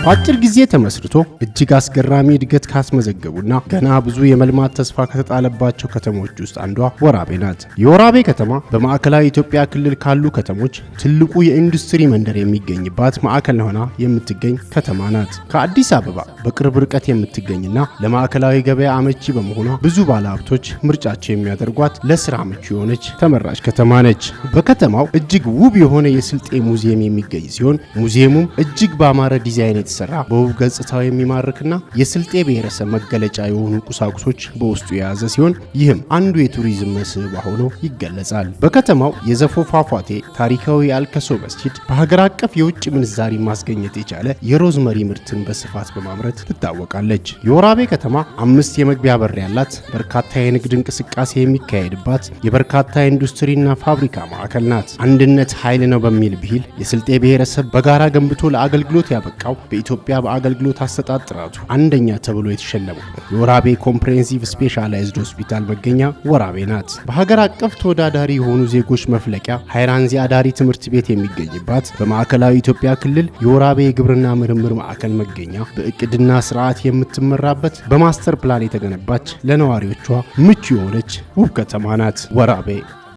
በአጭር ጊዜ ተመስርቶ እጅግ አስገራሚ እድገት ካስመዘገቡና ገና ብዙ የመልማት ተስፋ ከተጣለባቸው ከተሞች ውስጥ አንዷ ወራቤ ናት። የወራቤ ከተማ በማዕከላዊ ኢትዮጵያ ክልል ካሉ ከተሞች ትልቁ የኢንዱስትሪ መንደር የሚገኝባት ማዕከል ሆና የምትገኝ ከተማ ናት። ከአዲስ አበባ በቅርብ ርቀት የምትገኝና ለማዕከላዊ ገበያ አመቺ በመሆኗ ብዙ ባለሀብቶች ምርጫቸው የሚያደርጓት ለስራ ምቹ የሆነች ተመራጭ ከተማ ነች። በከተማው እጅግ ውብ የሆነ የስልጤ ሙዚየም የሚገኝ ሲሆን ሙዚየሙም እጅግ በአማረ ዲዛይን የተሰራ በውብ ገጽታው የሚማርክና የስልጤ ብሔረሰብ መገለጫ የሆኑ ቁሳቁሶች በውስጡ የያዘ ሲሆን ይህም አንዱ የቱሪዝም መስህብ ሆኖ ይገለጻል። በከተማው የዘፎ ፏፏቴ፣ ታሪካዊ የአልከሶ መስጂድ፣ በሀገር አቀፍ የውጭ ምንዛሪ ማስገኘት የቻለ የሮዝመሪ ምርትን በስፋት በማምረት ትታወቃለች። የወራቤ ከተማ 5 የመግቢያ በር ያላት፣ በርካታ የንግድ እንቅስቃሴ የሚካሄድባት የበርካታ ኢንዱስትሪና ፋብሪካ ማዕከል ናት። አንድነት ኃይል ነው በሚል ብሂል የስልጤ ብሔረሰብ በጋራ ገንብቶ ለአገልግሎት ያበቃው በኢትዮጵያ በአገልግሎት አሰጣጥ ጥራቱ አንደኛ ተብሎ የተሸለመው የወራቤ ኮምፕሬሄንሲቭ ስፔሻላይዝድ ሆስፒታል መገኛ ወራቤ ናት። በሀገር አቀፍ ተወዳዳሪ የሆኑ ዜጎች መፍለቂያ ሃይራንዚ አዳሪ ትምህርት ቤት የሚገኝባት፣ በማዕከላዊ ኢትዮጵያ ክልል የወራቤ የግብርና ምርምር ማዕከል መገኛ፣ በእቅድና ስርዓት የምትመራበት በማስተር ፕላን የተገነባች ለነዋሪዎቿ ምቹ የሆነች ውብ ከተማ ናት ወራቤ።